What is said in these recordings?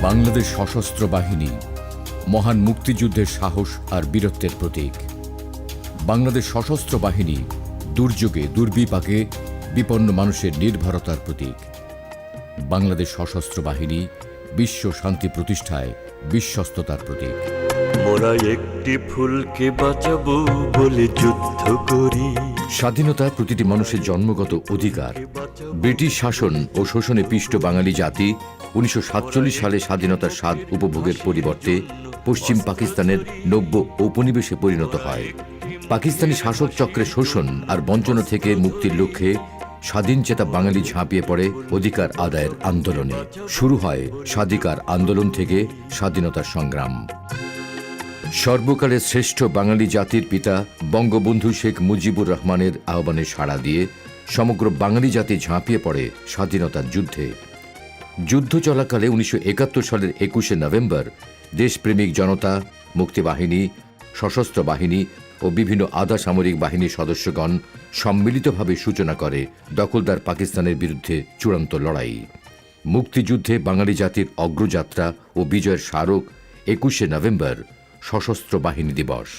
বাংলাদেশ সশস্ত্র বাহিনী মহান মুক্তিযুদ্ধের সাহস আর বীরত্বের প্রতীক। বাংলাদেশ সশস্ত্র বাহিনী দুর্যোগে দুর্বিপাকে বিপন্ন মানুষের নির্ভরতার প্রতীক। বাংলাদেশ সশস্ত্র বাহিনী বিশ্ব শান্তি প্রতিষ্ঠায় বিশ্বস্ততার প্রতীক। মোরা একটি ফুলকে বাঁচাবো বলে যুদ্ধ করি। স্বাধীনতা প্রতিটি মানুষের জন্মগত অধিকার। ব্রিটিশ শাসন ও শোষণে পিষ্ট বাঙালি জাতি 1947 সালে স্বাধীনতার স্বাদ উপভোগের পরিবর্তে পশ্চিম পাকিস্তানের নব্য উপনিবেশে পরিণত হয়। পাকিস্তানি শাসক চক্রের শোষণ আর বঞ্চনা থেকে মুক্তির লক্ষ্যে স্বাধীনচেতা বাঙালি ঝাঁপিয়ে পড়ে অধিকার আদায়ের আন্দোলনে। শুরু হয় স্বাধিকার আন্দোলন থেকে স্বাধীনতার সংগ্রাম। সর্বকালের শ্রেষ্ঠ বাঙালি জাতির পিতা বঙ্গবন্ধু শেখ মুজিবুর রহমানের আহ্বানে সাড়া দিয়ে সমগ্র বাঙালি জাতি ঝাঁপিয়ে পড়ে স্বাধীনতার যুদ্ধে। যুদ্ধ চলাকালে 1971 সালের 21শে নভেম্বর দেশপ্রেমিক জনতা, মুক্তিবাহিনী, সশস্ত্র বাহিনী ও বিভিন্ন আধা সামরিক বাহিনীর সদস্যগণ সম্মিলিতভাবে সূচনা করে দখলদার পাকিস্তানের বিরুদ্ধে চূড়ান্ত লড়াই। মুক্তিযুদ্ধে বাঙালি জাতির অগ্রযাত্রা ও বিজয়ের স্মারক 21শে নভেম্বর সশস্ত্র বাহিনী দিবস।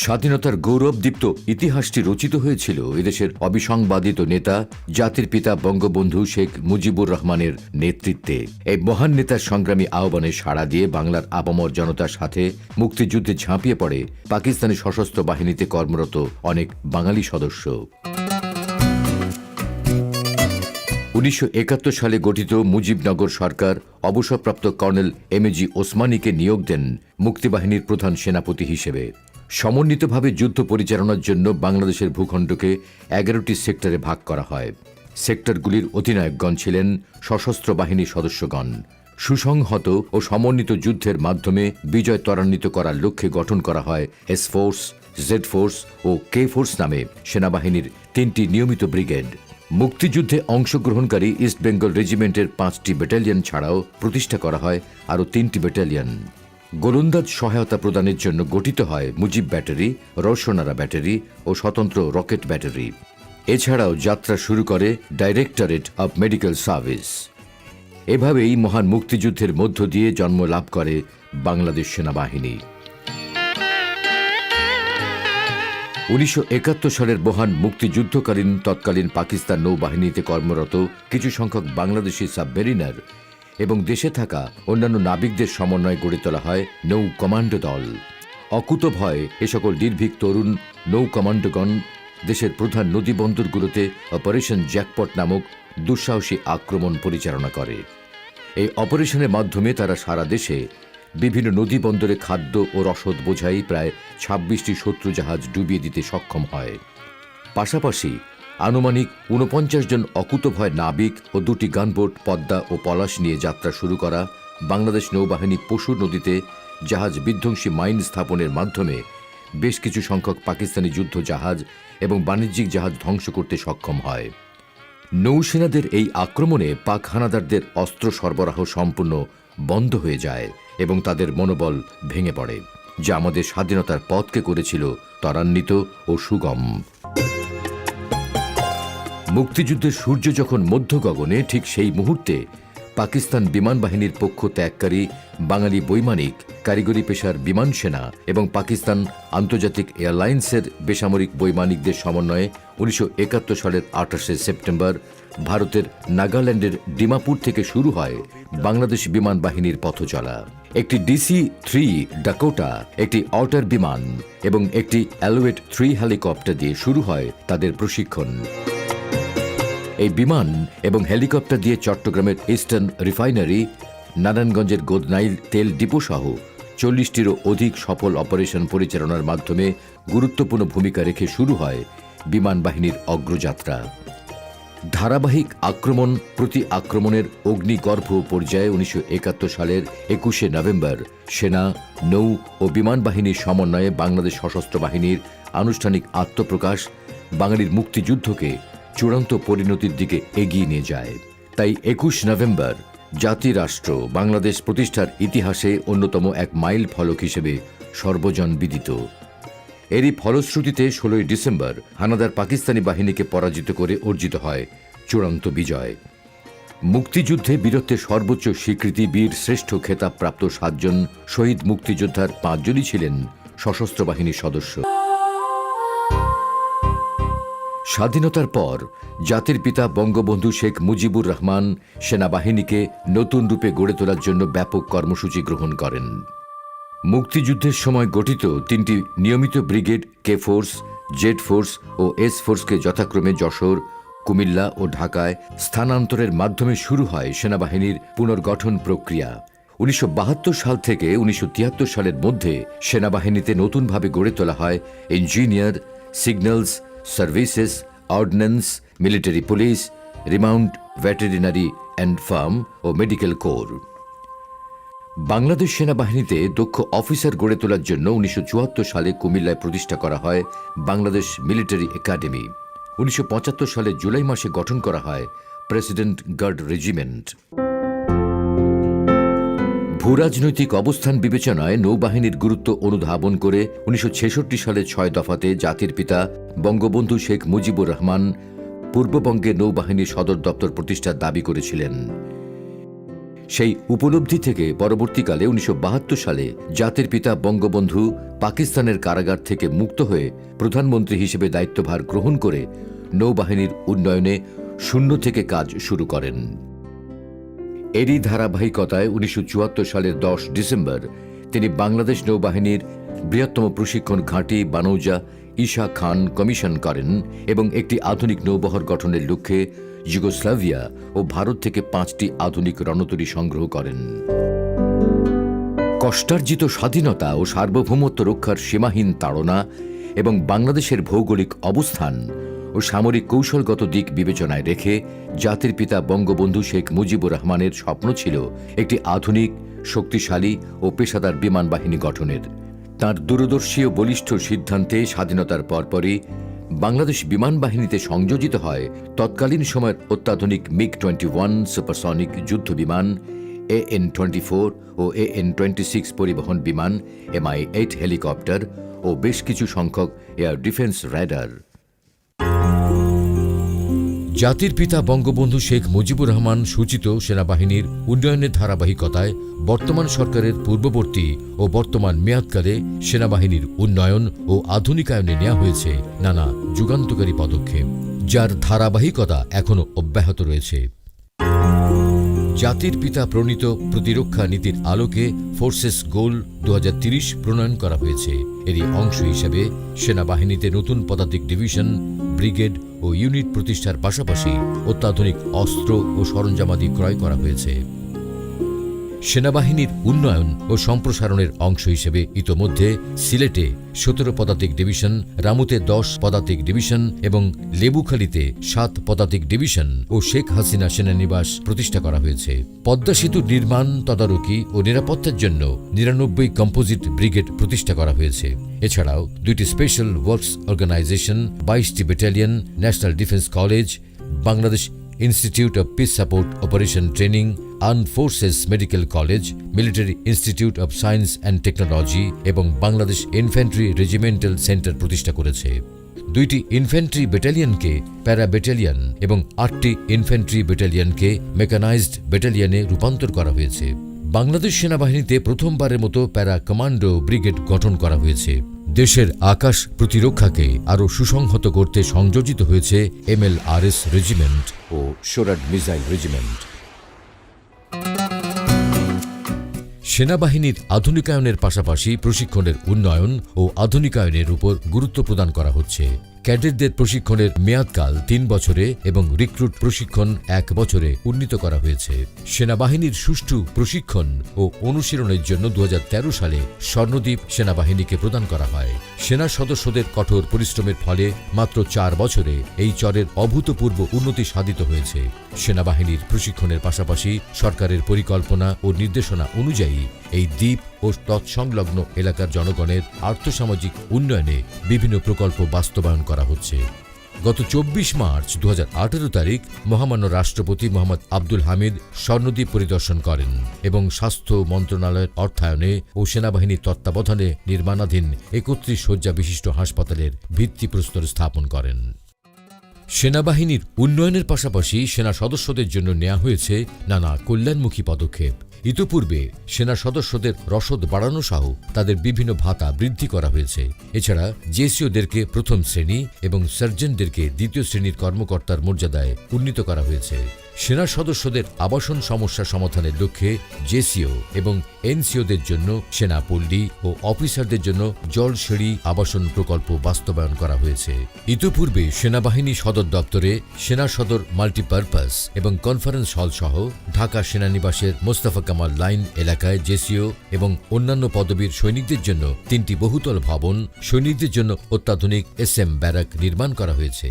স্বাধীনতার গৌরবদীপ্ত ইতিহাসটি রচিত হয়েছিল এদেশের অবিসংবাদিত নেতা জাতির পিতা বঙ্গবন্ধু শেখ মুজিবুর রহমানের নেতৃত্বে। এই মহান নেতার সংগ্রামী আহ্বানে সাড়া দিয়ে বাংলার আপামর জনতার সাথে মুক্তিযুদ্ধে ঝাঁপিয়ে পড়ে পাকিস্তানি সশস্ত্র বাহিনীতে কর্মরত অনেক বাঙালি সদস্য। 1971 সালে গঠিত মুজিবনগর সরকার অবসরপ্রাপ্ত কর্নেল এমএজি ওসমানীকে নিয়োগ দেন মুক্তিবাহিনীর প্রধান সেনাপতি হিসেবে। সমন্বিতভাবে যুদ্ধ পরিচালনার জন্য বাংলাদেশের ভূখণ্ডকে 11টি সেক্টরে ভাগ করা হয়। সেক্টরগুলির অধিনায়কগণ ছিলেন সশস্ত্র বাহিনীর সদস্যগণ। সুসংহত ও সমন্বিত যুদ্ধের মাধ্যমে বিজয় ত্বরান্বিত করার লক্ষ্যে গঠন করা হয় এস ফোর্স, জেড ফোর্স ও কে ফোর্স নামে সেনাবাহিনীর 3টি নিয়মিত ব্রিগেড। মুক্তিযুদ্ধে অংশগ্রহণকারী ইস্ট বেঙ্গল রেজিমেন্টের 5টি ব্যাটালিয়ন ছাড়াও প্রতিষ্ঠা করা হয় আরও 3টি ব্যাটালিয়ন। গোলন্দাজ সহায়তা প্রদানের জন্য গঠিত হয় মুজিব ব্যাটারি, রওশনারা ব্যাটারি ও স্বতন্ত্র রকেট ব্যাটারি। এছাড়াও যাত্রা শুরু করে ডাইরেক্টরেট অব মেডিকেল সার্ভিস। এভাবেই মহান মুক্তিযুদ্ধের মধ্য দিয়ে জন্ম লাভ করে বাংলাদেশ সেনাবাহিনী। 1971 সালের মহান মুক্তিযুদ্ধকালীন তৎকালীন পাকিস্তান নৌবাহিনীতে কর্মরত কিছু সংখ্যক বাংলাদেশি সাবমেরিনার এবং দেশে থাকা অন্যান্য নাবিকদের সমন্বয়ে গড়ে তোলা হয় নৌ কমান্ডো দল। অকুতভয় এ সকল নির্ভীক তরুণ নৌ কমান্ডোগণ দেশের প্রধান নদী বন্দরগুলোতে অপারেশন জ্যাকপট নামক দুঃসাহসী আক্রমণ পরিচালনা করে। এই অপারেশনের মাধ্যমে তারা সারা দেশে বিভিন্ন নদী বন্দরে খাদ্য ও রসদ বোঝাই প্রায় 26টি শত্রু জাহাজ ডুবিয়ে দিতে সক্ষম হয়। পাশাপাশি আনুমানিক 49 জন অকুতভয় নাবিক ও 2টি গানবোট পদ্মা ও পলাশ নিয়ে যাত্রা শুরু করা বাংলাদেশ নৌবাহিনী পশুর নদীতে জাহাজ বিধ্বংসী মাইন স্থাপনের মাধ্যমে বেশ কিছু সংখ্যক পাকিস্তানি যুদ্ধ জাহাজ এবং বাণিজ্যিক জাহাজ ধ্বংস করতে সক্ষম হয়। নৌসেনাদের এই আক্রমণে পাক হানাদারদের অস্ত্র সরবরাহ সম্পূর্ণ বন্ধ হয়ে যায় এবং তাদের মনোবল ভেঙে পড়ে, যা আমাদের স্বাধীনতার পথকে করেছিল ত্বরান্বিত ও সুগম। মুক্তিযুদ্ধের সূর্য যখন মধ্য গগনে, ঠিক সেই মুহূর্তে পাকিস্তান বিমান বাহিনীর পক্ষ ত্যাগকারী বাঙালি বৈমানিক, কারিগরি পেশার বিমান সেনা এবং পাকিস্তান আন্তর্জাতিক এয়ারলাইন্সের বেসামরিক বৈমানিকদের সমন্বয়ে 1971 সালের 28শে সেপ্টেম্বর ভারতের নাগাল্যান্ডের ডিমাপুর থেকে শুরু হয় বাংলাদেশ বিমান বাহিনীর পথচলা। একটি DC-3 ডাকোটা, একটি অটার বিমান এবং একটি অ্যালোয়েট 3 হেলিকপ্টার দিয়ে শুরু হয় তাদের প্রশিক্ষণ। এই বিমান এবং হেলিকপ্টার দিয়ে চট্টগ্রামের ইস্টার্ন রিফাইনারি, নারায়ণগঞ্জের গোদনাইল তেল ডিপো সহ 40টিরও অধিক সফল অপারেশন পরিচালনার মাধ্যমে গুরুত্বপূর্ণ ভূমিকা রেখে শুরু হয় বিমান বাহিনীর অগ্রযাত্রা। ধারাবাহিক আক্রমণ প্রতি আক্রমণের অগ্নিগর্ভ পর্যায়ে 1971 সালের 21শে নভেম্বর সেনা, নৌ ও বিমান বাহিনীর সমন্বয়ে বাংলাদেশ সশস্ত্র বাহিনীর আনুষ্ঠানিক আত্মপ্রকাশ বাঙালির মুক্তিযুদ্ধকে চূড়ান্ত পরিণতির দিকে এগিয়ে নিয়ে যায়। তাই 21 নভেম্বর জাতিরাষ্ট্র বাংলাদেশ প্রতিষ্ঠার ইতিহাসে অন্যতম এক মাইল ফলক হিসেবে সর্বজন বিদিত। এরই ফলশ্রুতিতে 16 ডিসেম্বর হানাদার পাকিস্তানি বাহিনীকে পরাজিত করে অর্জিত হয় চূড়ান্ত বিজয়। মুক্তিযুদ্ধে বীরত্বের সর্বোচ্চ স্বীকৃতি বীর শ্রেষ্ঠ খেতাবপ্রাপ্ত 7 জন শহীদ মুক্তিযোদ্ধার 5 জনই ছিলেন সশস্ত্র বাহিনীর সদস্য। স্বাধীনতার পর জাতির পিতা বঙ্গবন্ধু শেখ মুজিবুর রহমান সেনাবাহিনীকে নতুন রূপে গড়ে তোলার জন্য ব্যাপক কর্মসূচি গ্রহণ করেন। মুক্তিযুদ্ধের সময় গঠিত 3টি নিয়মিত brigade K force, Z force ও এস ফোর্সকে যথাক্রমে যশোর, কুমিল্লা ও ঢাকায় স্থানান্তরের মাধ্যমে শুরু হয় সেনাবাহিনীর পুনর্গঠন প্রক্রিয়া। 1972 সাল থেকে 1973 সালের মধ্যে সেনাবাহিনীতে নতুনভাবে গড়ে তোলা হয় engineer, signals services, ordnance, military police, remount, veterinary and farm ও মেডিকেল কোর। বাংলাদেশ সেনাবাহিনীতে দক্ষ অফিসার গড়ে তোলার জন্য 1974 সালে কুমিল্লায় প্রতিষ্ঠা করা হয় বাংলাদেশ মিলিটারি একাডেমি। 1975 সালে জুলাই মাসে গঠন করা হয় প্রেসিডেন্ট গার্ড রেজিমেন্ট। ভূরাজনৈতিক অবস্থান বিবেচনায় নৌবাহিনীর গুরুত্ব অনুধাবন করে 1966 সালে 6 দফাতে জাতির পিতা বঙ্গবন্ধু শেখ মুজিবুর রহমান পূর্ববঙ্গে নৌবাহিনীর সদর দপ্তর প্রতিষ্ঠার দাবি করেছিলেন। সেই উপলব্ধি থেকে পরবর্তীকালে 1972 সালে জাতির পিতা বঙ্গবন্ধু পাকিস্তানের কারাগার থেকে মুক্ত হয়ে প্রধানমন্ত্রী হিসেবে দায়িত্বভার গ্রহণ করে নৌবাহিনীর উন্নয়নে শূন্য থেকে কাজ শুরু করেন। এরই ধারাবাহিকতায় 1974 সালের 10 ডিসেম্বর তিনি বাংলাদেশ নৌবাহিনীর বৃহত্তম প্রশিক্ষণ ঘাঁটি বানৌজা ঈশা খান কমিশন করেন এবং একটি আধুনিক নৌবহর গঠনের লক্ষ্যে যুগোস্লাভিয়া ও ভারত থেকে 5টি আধুনিক রণতরী সংগ্রহ করেন। কষ্টার্জিত স্বাধীনতা ও সার্বভৌমত্ব রক্ষার সীমাহীন তাড়না এবং বাংলাদেশের ভৌগোলিক অবস্থান ও সামরিক কৌশলগত দিক বিবেচনায় রেখে জাতির পিতা বঙ্গবন্ধু শেখ মুজিবুর রহমানের স্বপ্ন ছিল একটি আধুনিক, শক্তিশালী ও পেশাদার বিমান বাহিনী গঠনের। তাঁর দূরদর্শী ও বলিষ্ঠ সিদ্ধান্তে স্বাধীনতার পরপরই বাংলাদেশ বিমান বাহিনীতে সংযোজিত হয় তৎকালীন সময়ের অত্যাধুনিক মিগ-21 সুপারসনিক যুদ্ধ বিমান, AN-24 ও AN-26 পরিবহন বিমান, MI-8 হেলিকপ্টার ও বেশ কিছু সংখ্যক এয়ার ডিফেন্স রাডার। জাতির পিতা বঙ্গবন্ধু শেখ মুজিবুর রহমান সূচিত সেনাবাহিনীর উন্নয়নের ধারাবাহিকতায় বর্তমান সরকারের পূর্ববর্তী ও বর্তমান মেয়াদকালে সেনাবাহিনীর উন্নয়ন ও আধুনিকায়নে নেওয়া হয়েছে নানা যুগান্তকারী পদক্ষেপ, যার ধারাবাহিকতা এখনও অব্যাহত রয়েছে। জাতির পিতা প্রণীত প্রতিরক্ষা নীতির আলোকে ফোর্সেস গোল 2030 প্রণয়ন করা হয়েছে। এরই অংশ হিসেবে সেনাবাহিনীতে নতুন পদাতিক ডিভিশন, ব্রিগেড ও ইউনিট প্রতিষ্ঠার পাশাপাশি অত্যাধুনিক অস্ত্র ও সরঞ্জামাদি ক্রয় করা হয়েছে। সেনাবাহিনীর উন্নয়ন ও সম্প্রসারণের অংশ হিসেবে ইতোমধ্যে সিলেটে 17 পদাতিক ডিভিশন, রামুতে 10 পদাতিক ডিভিশন এবং লেবুখালীতে 7 পদাতিক ডিভিশন ও শেখ হাসিনা সেনানিবাস প্রতিষ্ঠা করা হয়েছে। পদ্মা সেতুর নির্মাণ, তদারকি ও নিরাপত্তার জন্য 99 কম্পোজিট ব্রিগেড প্রতিষ্ঠা করা হয়েছে। এছাড়াও 2টি স্পেশাল ওয়ার্কস অর্গানাইজেশন, 22টি battalion, national defence college, Bangladesh institute of peace support operation training, armed forces medical college, military institute of science and technology এবং বাংলাদেশ ইনফ্যান্ট্রি রেজিমেন্টাল সেন্টার প্রতিষ্ঠা করেছে। 2টি ইনফ্যান্ট্রি ব্যাটালিয়নকে প্যারা ব্যাটালিয়ন এবং 8টি ইনফ্যান্ট্রি ব্যাটালিয়নকে মেকানাইজড ব্যাটালিয়নে রূপান্তর করা হয়েছে। বাংলাদেশ সেনাবাহিনীতে প্রথমবারের মতো প্যারা কমান্ডো ব্রিগেড গঠন করা হয়েছে। দেশের আকাশ প্রতিরক্ষাকে আরও সুসংহত করতে সংযোজিত হয়েছে MLRS রেজিমেন্ট ও শোরাড মিসাইল রেজিমেন্ট। সেনাবাহিনীর আধুনিকায়নের পাশাপাশি প্রশিক্ষণের উন্নয়ন ও আধুনিকায়নের উপর গুরুত্ব প্রদান করা হচ্ছে। ক্যাডেটদের প্রশিক্ষণের মেয়াদকাল 3 বছরে এবং রিক্রুট প্রশিক্ষণ 1 বছরে উন্নীত করা হয়েছে। সেনাবাহিনীর সুষ্ঠু প্রশিক্ষণ ও অনুশীলনের জন্য 2013 সালে স্বর্ণদ্বীপ সেনাবাহিনীকে প্রদান করা হয়। সেনা সদস্যদের কঠোর পরিশ্রমের ফলে মাত্র 4 বছরে এই চরের অভূতপূর্ব উন্নতি সাধিত হয়েছে। সেনাবাহিনীর প্রশিক্ষণের পাশাপাশি সরকারের পরিকল্পনা ও নির্দেশনা অনুযায়ী এই দ্বীপ ও তৎসংলগ্ন এলাকার জনগণের আর্থসামাজিক উন্নয়নে বিভিন্ন প্রকল্প বাস্তবায়ন করা হচ্ছে। গত 24 মার্চ 2018 তারিখ মহামান্য রাষ্ট্রপতি মোহাম্মদ আব্দুল হামিদ স্বর্ণদ্বীপ পরিদর্শন করেন এবং স্বাস্থ্য মন্ত্রণালয়ের অর্থায়নে ও সেনাবাহিনীর তত্ত্বাবধানে নির্মাণাধীন 31 শয্যা বিশিষ্ট হাসপাতালের ভিত্তিপ্রস্তর স্থাপন করেন। সেনাবাহিনীর উন্নয়নের পাশাপাশি সেনা সদস্যদের জন্য নেওয়া হয়েছে নানা কল্যাণমুখী পদক্ষেপ। ইতোপূর্বে সেনা সদস্যদের রসদ বাড়ানো সহ তাদের বিভিন্ন ভাতা বৃদ্ধি করা হয়েছে। এছাড়া জেসিওদেরকে প্রথম শ্রেণী এবং সার্জেন্টদেরকে দ্বিতীয় শ্রেণীর কর্মকর্তার মর্যাদায় উন্নীত করা হয়েছে। সেনা সদস্যদের আবাসন সমস্যা সমাধানের লক্ষ্যে জেসিও এবং এনসিওদের জন্য সেনাপল্লী ও অফিসারদের জন্য জলসিঁড়ি আবাসন প্রকল্প বাস্তবায়ন করা হয়েছে। ইতোপূর্বে সেনাবাহিনী সদর দপ্তরে সেনা সদর মাল্টিপারপাস এবং কনফারেন্স হল সহ ঢাকা সেনানিবাসের মোস্তফা কামাল লাইন এলাকায় জেসিও এবং অন্যান্য পদবীর সৈনিকদের জন্য 3টি বহুতল ভবন, সৈনিকদের জন্য অত্যাধুনিক SM ব্যারাক নির্মাণ করা হয়েছে।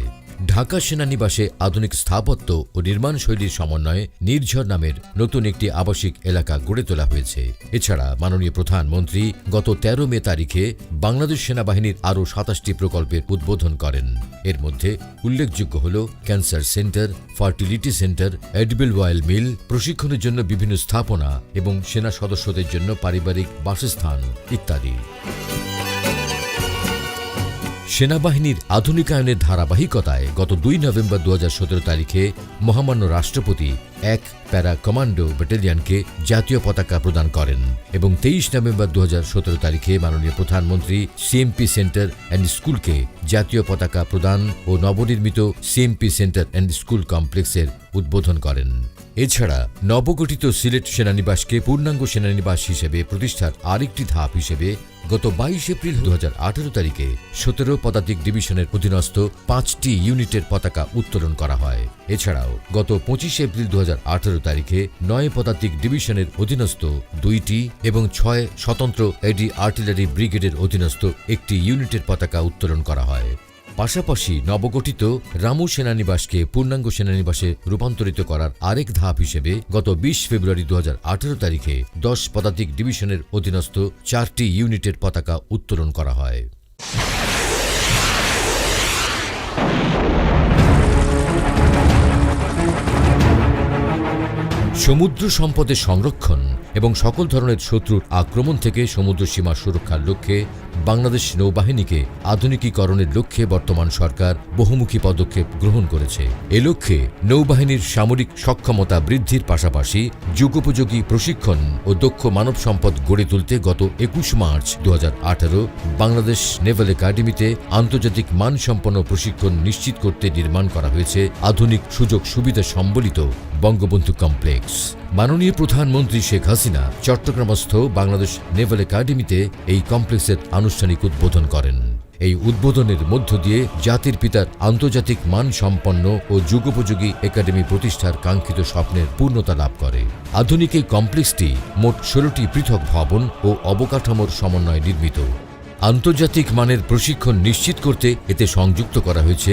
ঢাকা সেনানিবাসে আধুনিক স্থাপত্য ও নির্মাণ শৈলীর সমন্বয়ে নির্ঝর নামের নতুন একটি আবাসিক এলাকা গড়ে তোলা হয়েছে। এছাড়া মাননীয় প্রধানমন্ত্রী গত 13 মে তারিখে বাংলাদেশ সেনাবাহিনীর আরও 27টি প্রকল্পের উদ্বোধন করেন। এর মধ্যে উল্লেখযোগ্য হল cancer centre, fertility centre, edible oil mill, প্রশিক্ষণের জন্য বিভিন্ন স্থাপনা এবং সেনা সদস্যদের জন্য পারিবারিক বাসস্থান ইত্যাদি। সেনাবাহিনীর আধুনিকায়নের ধারাবাহিকতায় গত 2 নভেম্বর 2017 তারিখে মহামান্য রাষ্ট্রপতি 1 প্যারা কমান্ডো ব্যাটালিয়নকে জাতীয় পতাকা প্রদান করেন এবং 23 নভেম্বর 2017 তারিখে মাননীয় প্রধানমন্ত্রী সিএমপি সেন্টার অ্যান্ড স্কুলকে জাতীয় পতাকা প্রদান ও নবনির্মিত সিএমপি সেন্টার অ্যান্ড স্কুল কমপ্লেক্সের উদ্বোধন করেন। এছাড়া নবগঠিত সিলেট সেনানিবাসকে পূর্ণাঙ্গ সেনানিবাস হিসেবে প্রতিষ্ঠার আরেকটি ধাপ হিসেবে গত 22 এপ্রিল 2018 তারিখে 17 পদাতিক ডিভিশনের অধীনস্থ 5টি ইউনিটের পতাকা উত্তোলন করা হয়। এছাড়াও গত 25 এপ্রিল 2018 তারিখে 9 পদাতিক ডিভিশনের অধীনস্থ 2টি এবং 6 স্বতন্ত্র এডি আর্টিলারি ব্রিগেডের অধীনস্থ একটি ইউনিটের পতাকা উত্তোলন করা হয়। পাশাপাশি নবগঠিত রামু সেনানিবাসকে পূর্ণাঙ্গ সেনানিবাসে রূপান্তরিত করার আরেক ধাপ হিসেবে গত 20 ফেব্রুয়ারি 2018 তারিখে 10 পদাতিক ডিভিশনের অধীনস্থ 4টি ইউনিটের পতাকা উত্তোলন করা হয়। সমুদ্র সম্পদের সংরক্ষণ এবং সকল ধরনের শত্রুর আক্রমণ থেকে সমুদ্র সীমা সুরক্ষার লক্ষ্যে বাংলাদেশ নৌবাহিনীকে আধুনিকীকরণের লক্ষ্যে বর্তমান সরকার বহুমুখী পদক্ষেপ গ্রহণ করেছে। এ লক্ষ্যে নৌবাহিনীর সামরিক সক্ষমতা বৃদ্ধির পাশাপাশি যুগোপযোগী প্রশিক্ষণ ও দক্ষ মানব সম্পদ গড়ে তুলতে গত 21 মার্চ 2018 বাংলাদেশ নেভাল একাডেমিতে আন্তর্জাতিক মানসম্পন্ন প্রশিক্ষণ নিশ্চিত করতে নির্মাণ করা হয়েছে আধুনিক সুযোগ সুবিধা সম্বলিত বঙ্গবন্ধু কমপ্লেক্স। মাননীয় প্রধানমন্ত্রী শেখ হাসিনা চট্টগ্রামস্থ বাংলাদেশ নেভাল একাডেমিতে এই কমপ্লেক্সের আনুষ্ঠানিক উদ্বোধন করেন। এই উদ্বোধনের মধ্য দিয়ে জাতির পিতার আন্তর্জাতিক মানসম্পন্ন ও যুগোপযোগী একাডেমি প্রতিষ্ঠার কাঙ্ক্ষিত স্বপ্নের পূর্ণতা লাভ করে। আধুনিক এই কমপ্লেক্সটি মোট 16টি পৃথক ভবন ও অবকাঠামোর সমন্বয়ে নির্মিত। আন্তর্জাতিক মানের প্রশিক্ষণ নিশ্চিত করতে এতে সংযুক্ত করা হয়েছে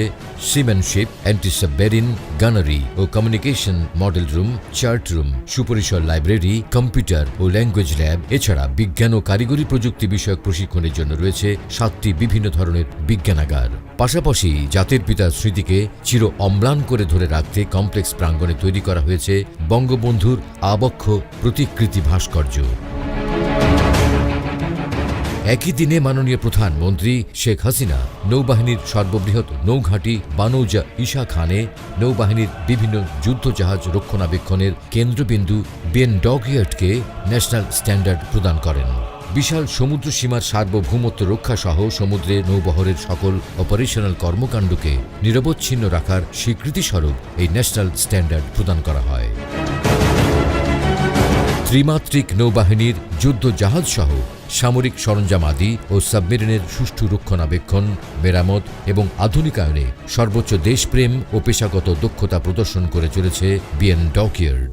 সিম্যানশিপ, অ্যান্টি সাবমেরিন, গানারি ও communication model room, chart room, সুপরিসর লাইব্রেরি, কম্পিউটার ও ল্যাঙ্গুয়েজ ল্যাব। এছাড়া বিজ্ঞান ও কারিগরি প্রযুক্তি বিষয়ক প্রশিক্ষণের জন্য রয়েছে 7টি বিভিন্ন ধরনের বিজ্ঞানাগার। পাশাপাশি জাতির পিতার স্মৃতিকে চির অম্লান করে ধরে রাখতে কমপ্লেক্স প্রাঙ্গণে তৈরি করা হয়েছে বঙ্গবন্ধুর আবক্ষ প্রতিকৃতি ভাস্কর্য। একই দিনে মাননীয় প্রধানমন্ত্রী শেখ হাসিনা নৌবাহিনীর সর্ববৃহৎ নৌঘাঁটি বানৌজা ঈশা খানে নৌবাহিনীর বিভিন্ন যুদ্ধজাহাজ রক্ষণাবেক্ষণের কেন্দ্রবিন্দু বিএন ডকইয়ার্ডকে ন্যাশনাল স্ট্যান্ডার্ড প্রদান করেন। বিশাল সমুদ্র সীমার সার্বভৌমত্ব রক্ষা সহ সমুদ্রে নৌবহরের সকল অপারেশনাল কর্মকাণ্ডকে নিরবচ্ছিন্ন রাখার স্বীকৃতিস্বরূপ এই ন্যাশনাল স্ট্যান্ডার্ড প্রদান করা হয়। ত্রিমাত্রিক নৌবাহিনীর যুদ্ধ জাহাজ সহ সামরিক সরঞ্জামাদি ও সাবমেরিনের সুষ্ঠু রক্ষণাবেক্ষণ, মেরামত এবং আধুনিকায়নে সর্বোচ্চ দেশপ্রেম ও পেশাগত দক্ষতা প্রদর্শন করে চলেছে বিএন ডকইয়ার্ড।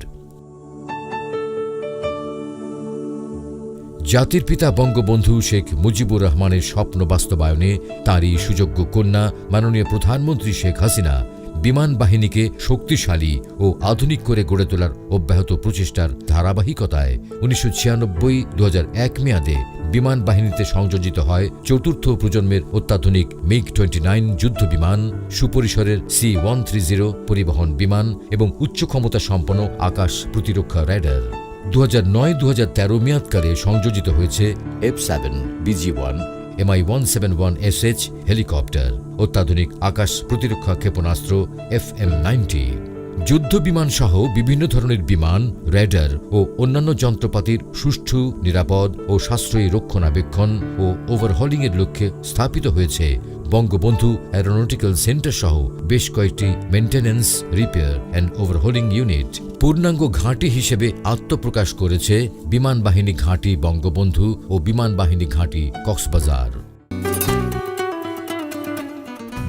জাতির পিতা বঙ্গবন্ধু শেখ মুজিবুর রহমানের স্বপ্ন বাস্তবায়নে তাঁরই সুযোগ্য কন্যা মাননীয় প্রধানমন্ত্রী শেখ হাসিনা বিমান বাহিনীকে শক্তিশালী ও আধুনিক করে গড়ে তোলার অব্যাহত প্রচেষ্টার ধারাবাহিকতায় 1996-2001 মেয়াদে বিমান বাহিনীতে সংযোজিত হয় 4র্থ প্রজন্মের অত্যাধুনিক MiG-29 যুদ্ধ বিমান, সুপরিসরের C-130 পরিবহন বিমান এবং উচ্চ ক্ষমতা সম্পন্ন আকাশ প্রতিরক্ষা রেডার। 2009-2013 মেয়াদকালে সংযোজিত হয়েছে F-7 BG-1 MI-171SH হেলিকপ্টার, অত্যাধুনিক আকাশ প্রতিরক্ষা ক্ষেপণাস্ত্র FM-90, যুদ্ধ বিমান সহ বিভিন্ন ধরনের বিমান, রেডার ও অন্যান্য যন্ত্রপাতির সুষ্ঠু, নিরাপদ ও সাশ্রয়ী রক্ষণাবেক্ষণ ও ওভারহলিংয়ের লক্ষ্যে স্থাপিত হয়েছে বঙ্গবন্ধু অ্যারোনটিক্যাল সেন্টার সহ বেশ কয়েকটি maintenance, repair and overhauling unit. পূর্ণাঙ্গ ঘাঁটি হিসেবে আত্মপ্রকাশ করেছে বিমান বাহিনী ঘাঁটি বঙ্গবন্ধু ও বিমান বাহিনী ঘাঁটি কক্সবাজার।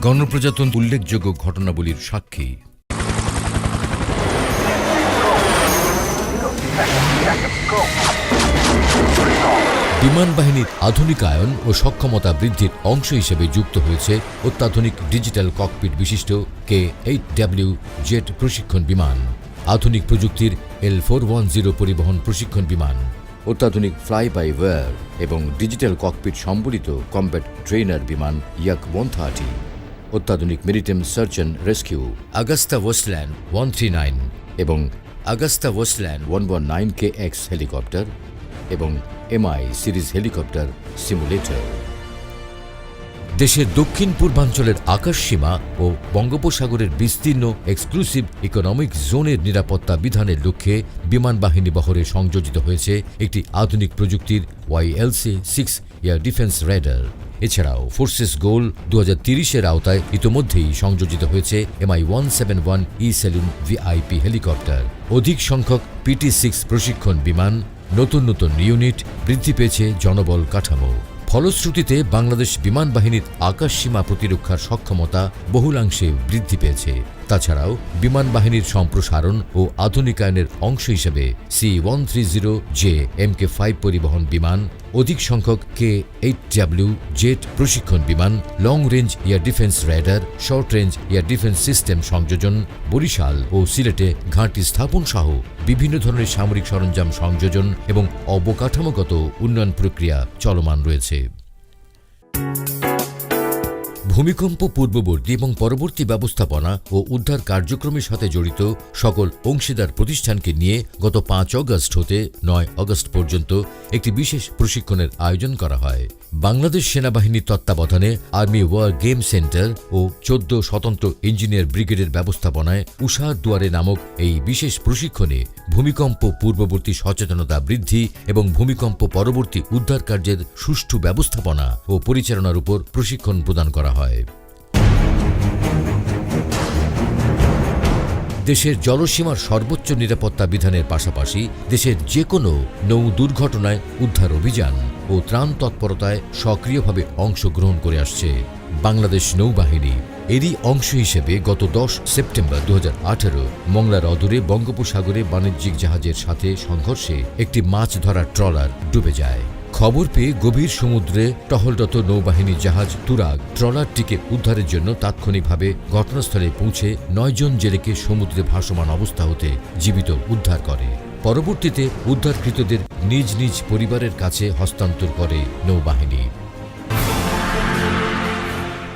গণপ্রজাতন্ত্র উল্লেখযোগ্য ঘটনাবলীর সাক্ষী। বিমান বাহিনীর আধুনিকায়ন ও সক্ষমতা বৃদ্ধির অংশ হিসেবে যুক্ত হয়েছে অত্যাধুনিক ডিজিটাল ককপিট বিশিষ্ট K-8W জেট প্রশিক্ষণ বিমান, আধুনিক প্রযুক্তির L-410 পরিবহন প্রশিক্ষণ বিমান, অত্যাধুনিক ফ্লাই বাই ওয়্যার এবং ডিজিটাল ককপিট সম্বলিত কমব্যাট ট্রেনার বিমান Yak-130, অত্যাধুনিক maritime search and rescue Agusta Westland 139 এবং আগস্টা ওয়েস্টল্যান্ড 119KX হেলিকপ্টার এবং MI সিরিজ হেলিকপ্টার সিমুলেটর। দেশের দক্ষিণ পূর্বাঞ্চলের আকাশসীমা ও বঙ্গোপসাগরের বিস্তীর্ণ এক্সক্লুসিভ ইকোনমিক জোনের নিরাপত্তা বিধানের লক্ষ্যে বিমান বাহিনী বহরে সংযোজিত হয়েছে একটি আধুনিক প্রযুক্তির YLC-6 এয়ার ডিফেন্স রেডার। এছাড়াও ফোর্সেস গোল 2030-এর আওতায় ইতোমধ্যেই সংযোজিত হয়েছে MI-171E সেলুন VIP হেলিকপ্টার, অধিক সংখ্যক PT-6 প্রশিক্ষণ বিমান, নতুন নতুন ইউনিট, বৃদ্ধি পেয়েছে জনবল কাঠামো। ফলশ্রুতিতে বাংলাদেশ বিমান বাহিনীর আকাশসীমা প্রতিরক্ষার সক্ষমতা বহুলাংশে বৃদ্ধি পেয়েছে। তাছাড়াও বিমান বাহিনীর সম্প্রসারণ ও আধুনিকায়নের অংশ হিসেবে C-130J Mk-5 পরিবহন বিমান, অধিক সংখ্যক K-8W জেট প্রশিক্ষণ বিমান, long range air defence radar, short range air defence system সংযোজন, বরিশাল ও সিলেটে ঘাঁটি স্থাপন সহ বিভিন্ন ধরনের সামরিক সরঞ্জাম সংযোজন এবং অবকাঠামোগত উন্নয়ন প্রক্রিয়া চলমান রয়েছে। ভূমিকম্প পূর্ববর্তী এবং পরবর্তী ব্যবস্থাপনা ও উদ্ধার কার্যক্রমের সাথে জড়িত সকল অংশীদার প্রতিষ্ঠানকে নিয়ে গত 5 অগস্ট হতে 9 অগস্ট পর্যন্ত একটি বিশেষ প্রশিক্ষণের আয়োজন করা হয়। বাংলাদেশ সেনাবাহিনীর তত্ত্বাবধানে আর্মি ওয়ার গেম সেন্টার ও 14 স্বতন্ত্র ইঞ্জিনিয়ার ব্রিগেডের ব্যবস্থাপনায় উষার দুয়ারে নামক এই বিশেষ প্রশিক্ষণে ভূমিকম্প পূর্ববর্তী সচেতনতা বৃদ্ধি এবং ভূমিকম্প পরবর্তী উদ্ধার কার্যের সুষ্ঠু ব্যবস্থাপনা ও পরিচালনার উপর প্রশিক্ষণ প্রদান করা হয়। দেশের জলসীমার সর্বোচ্চ নিরাপত্তা বিধানের পাশাপাশি দেশের যে কোনো নৌ দুর্ঘটনায় উদ্ধার অভিযান ও ত্রাণ তৎপরতায় সক্রিয়ভাবে অংশগ্রহণ করে আসছে বাংলাদেশ নৌবাহিনী। এরই অংশ হিসেবে গত 10 সেপ্টেম্বর 2018 মংলার অদূরে বঙ্গোপসাগরে বাণিজ্যিক জাহাজের সাথে সংঘর্ষে একটি মাছ ধরার ট্রলার ডুবে যায়। খবর পেয়ে গভীর সমুদ্রে টহলরত নৌবাহিনী জাহাজ তুরাগ ট্রলারটিকে উদ্ধারের জন্য তাৎক্ষণিকভাবে ঘটনাস্থলে পৌঁছে 9 জন জেলেকে সমুদ্রে ভাসমান অবস্থা হতে জীবিত উদ্ধার করে। পরবর্তীতে উদ্ধারকৃতদের নিজ নিজ পরিবারের কাছে হস্তান্তর করে নৌবাহিনী।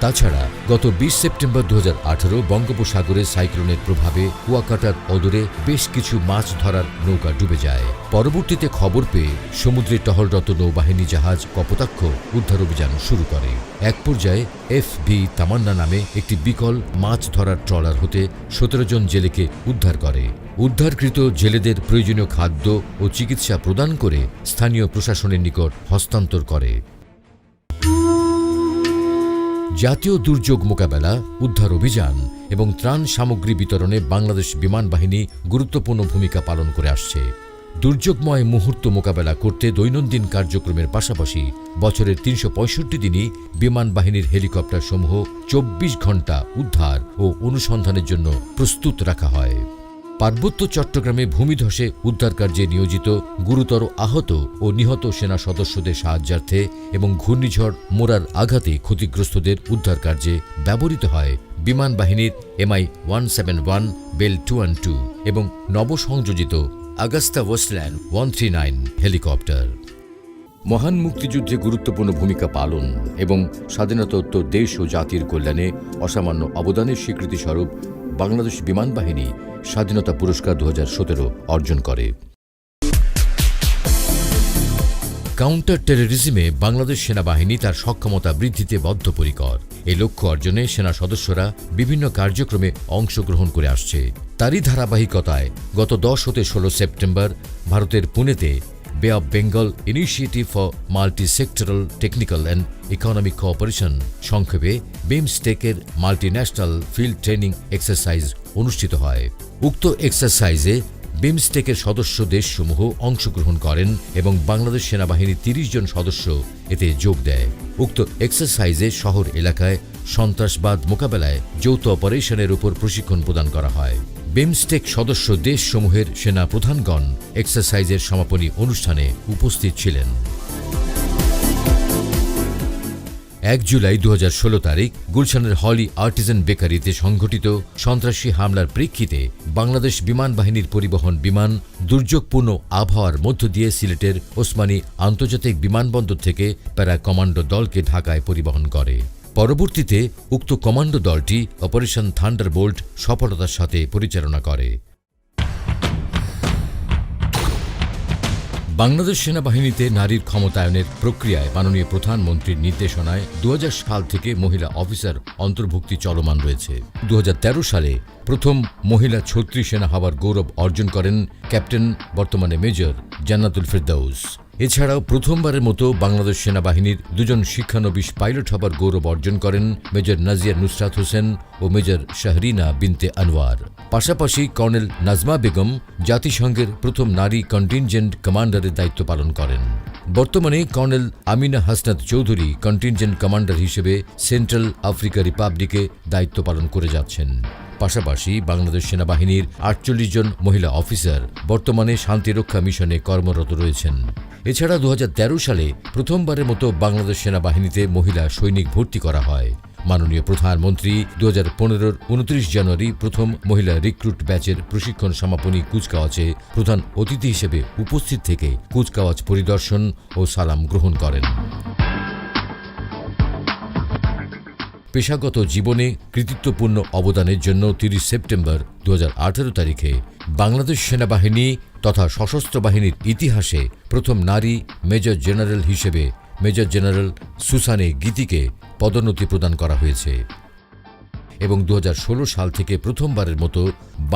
তাছাড়া গত 20 সেপ্টেম্বর 2018 বঙ্গোপসাগরে সাইক্লোনের প্রভাবে কুয়াকাটার অদূরে বেশ কিছু মাছ ধরার নৌকা ডুবে যায়। পরবর্তীতে খবর পেয়ে সমুদ্রে টহলরত নৌবাহিনী জাহাজ কপোতাক্ষ উদ্ধার অভিযান শুরু করে। এক পর্যায়ে FV তামান্না নামে একটি বিকল মাছ ধরার ট্রলার হতে 17 জন জেলেকে উদ্ধার করে। উদ্ধারকৃত জেলেদের প্রয়োজনীয় খাদ্য ও চিকিৎসা প্রদান করে স্থানীয় প্রশাসনের নিকট হস্তান্তর করে। জাতীয় দুর্যোগ মোকাবেলা, উদ্ধার অভিযান এবং ত্রাণ সামগ্রী বিতরণে বাংলাদেশ বিমান বাহিনী গুরুত্বপূর্ণ ভূমিকা পালন করে আসছে। দুর্যোগময় মুহূর্ত মোকাবেলা করতে দৈনন্দিন কার্যক্রমের পাশাপাশি বছরের 365 দিনই বিমান বাহিনীর হেলিকপ্টার সমূহ 24 ঘণ্টা উদ্ধার ও অনুসন্ধানের জন্য প্রস্তুত রাখা হয়। পার্বত্য চট্টগ্রামে ভূমিধসে উদ্ধার কার্যে নিয়োজিত গুরুতর আহত ও নিহত সেনা সদস্যদের সাহায্যার্থে এবং ঘূর্ণিঝড় মোরার আঘাতে ক্ষতিগ্রস্তদের উদ্ধার কার্যে ব্যবহৃত হয় বিমান বাহিনীর MI-171 বেল 212 এবং নবসংযোজিত আগস্টা ওয়েস্টল্যান্ড 139 হেলিকপ্টার। মহান মুক্তিযুদ্ধে গুরুত্বপূর্ণ ভূমিকা পালন এবং স্বাধীনতোত্তর দেশ ও জাতির কল্যাণে অসামান্য অবদানের স্বীকৃতিস্বরূপ বাংলাদেশ বিমান বাহিনী স্বাধীনতা পুরস্কার 2017 অর্জন করে। কাউন্টার টেররিজমে বাংলাদেশ সেনাবাহিনী তার সক্ষমতা বৃদ্ধিতে বদ্ধপরিকর। এই লক্ষ্য অর্জনে সেনা সদস্যরা বিভিন্ন কার্যক্রমে অংশগ্রহণ করে আসছে। তারই ধারাবাহিকতায় গত 10 হতে 16 সেপ্টেম্বর ভারতের পুনেতে বে of Bengal initiative for multi sectoral technical and economic cooperation, সংক্ষেপে বিমস্টেকের মাল্টিন্যাশনাল ফিল্ড ট্রেনিং এক্সারসাইজ অনুষ্ঠিত হয়। উক্ত এক্সারসাইজে বিমস্টেকের সদস্য দেশসমূহ অংশগ্রহণ করেন এবং বাংলাদেশ সেনাবাহিনীর 30 জন সদস্য এতে যোগ দেয়। উক্ত এক্সারসাইজে শহর এলাকায় সন্ত্রাসবাদ মোকাবেলায় যৌথ অপারেশনের উপর প্রশিক্ষণ প্রদান করা হয়। বিমস্টেক সদস্য দেশসমূহের সেনা প্রধানগণ এক্সারসাইজের সমাপনী অনুষ্ঠানে উপস্থিত ছিলেন। 1 জুলাই 2016 তারিখ গুলশানের হলি আর্টিজান বেকারিতে সংঘটিত সন্ত্রাসী হামলার প্রেক্ষিতে বাংলাদেশ বিমান বাহিনীর পরিবহন বিমান দুর্যোগপূর্ণ আবহাওয়ার মধ্য দিয়ে সিলেটের ওসমানী আন্তর্জাতিক বিমানবন্দর থেকে প্যারা কমান্ডো দলকে ঢাকায় পরিবহন করে। পরবর্তীতে উক্ত কমান্ডো দলটি অপারেশন থান্ডারবোল্ট সফলতার সাথে পরিচালনা করে। বাংলাদেশ সেনাবাহিনীতে নারীর ক্ষমতায়নের প্রক্রিয়ায় মাননীয় প্রধানমন্ত্রীর নির্দেশনায় 2000 সাল থেকে মহিলা অফিসার অন্তর্ভুক্তি চলমান রয়েছে। 2013 সালে প্রথম মহিলা ছত্রী সেনা হওয়ার গৌরব অর্জন করেন ক্যাপ্টেন, বর্তমানে মেজর জান্নাতুল ফেরদাউস। এছাড়াও প্রথমবারের মতো বাংলাদেশ সেনাবাহিনীর 2 জন শিক্ষানবিশ পাইলট হবার গৌরব অর্জন করেন মেজর নাজিয়া নুসরাত হোসেন ও মেজর শাহরিনা বিনতে আনোয়ার। পাশাপাশি কর্নেল নাজমা বেগম জাতিসংঘের প্রথম নারী কন্টিনজেন্ট কমান্ডারের দায়িত্ব পালন করেন। বর্তমানে colonel Amina Hasnat Chowdhury contingent commander হিসেবে সেন্ট্রাল আফ্রিকা রিপাবলিকে দায়িত্ব পালন করে যাচ্ছেন। পাশাপাশি বাংলাদেশ সেনাবাহিনীর 48 জন মহিলা অফিসার বর্তমানে শান্তিরক্ষা মিশনে কর্মরত রয়েছেন। এছাড়া 2013 সালে প্রথমবারের মতো বাংলাদেশ সেনাবাহিনীতে মহিলা সৈনিক ভর্তি করা হয়। মাননীয় প্রধানমন্ত্রী 2015-র 29 জানুয়ারি প্রথম মহিলা রিক্রুট ব্যাচের প্রশিক্ষণ সমাপনী কুচকাওয়াজে প্রধান অতিথি হিসেবে উপস্থিত থেকে কুচকাওয়াজ পরিদর্শন ও সালাম গ্রহণ করেন। পেশাগত জীবনে কৃতিত্বপূর্ণ অবদানের জন্য 30 সেপ্টেম্বর 2018 তারিখে বাংলাদেশ সেনাবাহিনী তথা সশস্ত্র বাহিনীর ইতিহাসে প্রথম নারী মেজর জেনারেল হিসেবে মেজর জেনারেল সুসানে গীতিকে পদোন্নতি প্রদান করা হয়েছে এবং 2016 সাল থেকে প্রথমবারের মতো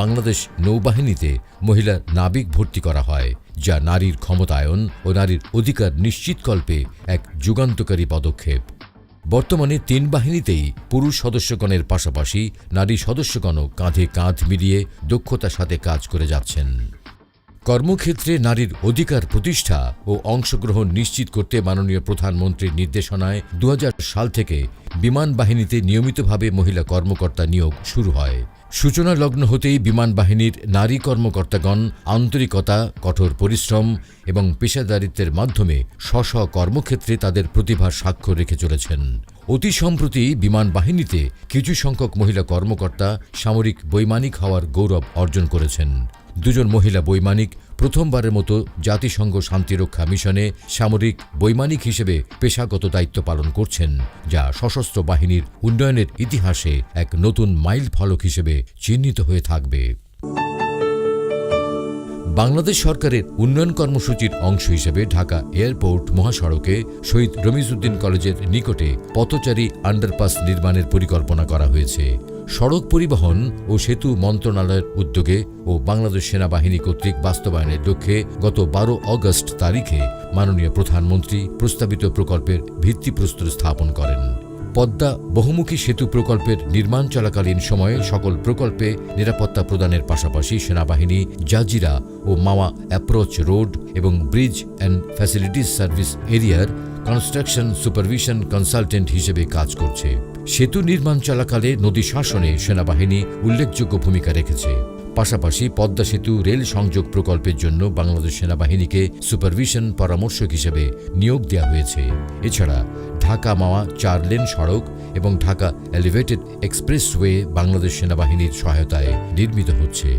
বাংলাদেশ নৌবাহিনীতে মহিলা নাবিক ভর্তি করা হয়, যা নারীর ক্ষমতায়ন ও নারীর অধিকার নিশ্চিতকল্পে এক যুগান্তকারী পদক্ষেপ। বর্তমানে 3 বাহিনীতেই পুরুষ সদস্যগণের পাশাপাশি নারী সদস্যগণও কাঁধে কাঁধ মিলিয়ে দক্ষতার সাথে কাজ করে যাচ্ছেন। কর্মক্ষেত্রে নারীর অধিকার প্রতিষ্ঠা ও অংশগ্রহণ নিশ্চিত করতে মাননীয় প্রধানমন্ত্রীর নির্দেশনায় 2000 সাল থেকে বিমান বাহিনীতে নিয়মিতভাবে মহিলা কর্মকর্তা নিয়োগ শুরু হয়। সূচনা লগ্ন হতেই বিমান বাহিনীর নারী কর্মকর্তাগণ আন্তরিকতা, কঠোর পরিশ্রম এবং পেশাদারিত্বের মাধ্যমে স্ব কর্মক্ষেত্রে তাদের প্রতিভার স্বাক্ষর রেখে চলেছেন। অতি সম্প্রতি বিমান বাহিনীতে কিছু সংখ্যক মহিলা কর্মকর্তা সামরিক বৈমানিক হওয়ার গৌরব অর্জন করেছেন। 2 জন মহিলা বৈমানিক প্রথমবারের মতো জাতিসংঘ শান্তিরক্ষা মিশনে সামরিক বৈমানিক হিসেবে পেশাগত দায়িত্ব পালন করছেন, যা সশস্ত্র বাহিনীর উন্নয়নের ইতিহাসে এক নতুন মাইল ফলক হিসেবে চিহ্নিত হয়ে থাকবে। বাংলাদেশ সরকারের উন্নয়ন কর্মসূচির অংশ হিসেবে ঢাকা এয়ারপোর্ট মহাসড়কে শহীদ রমিজউদ্দিন কলেজের নিকটে পথচারী আন্ডারপাস নির্মাণের পরিকল্পনা করা হয়েছে। সড়ক পরিবহন ও সেতু মন্ত্রণালয়ের উদ্যোগে ও বাংলাদেশ সেনাবাহিনী কর্তৃক বাস্তবায়নের লক্ষ্যে গত 12 আগস্ট তারিখে মাননীয় প্রধানমন্ত্রী প্রস্তাবিত প্রকল্পের ভিত্তিপ্রস্তর স্থাপন করেন। পদ্মা বহুমুখী সেতু প্রকল্পের নির্মাণ চলাকালীন সময়ে সকল প্রকল্পে নিরাপত্তা প্রদানের পাশাপাশি সেনাবাহিনী জাজিরা ও মাওয়া অ্যাপ্রোচ রোড এবং ব্রিজ অ্যান্ড ফ্যাসিলিটিস সার্ভিস এরিয়ার কনস্ট্রাকশন সুপারভিশন কনসালটেন্ট হিসেবে কাজ করছে। সেতু নির্মাণ চলাকালে নদী শাসনে সেনাবাহিনী উল্লেখযোগ্য ভূমিকা রেখেছে। পাশাপাশি পদ্মা সেতু রেল সংযোগ প্রকল্পের জন্য বাংলাদেশ সেনাবাহিনীকে সুপারভিশন পরামর্শক হিসেবে নিয়োগ দেওয়া হয়েছে। এছাড়া ঢাকা মাওয়া 4 লেন সড়ক এবং ঢাকা এলিভেটেড এক্সপ্রেসওয়ে বাংলাদেশ সেনাবাহিনীর সহায়তায় নির্মিত হচ্ছে।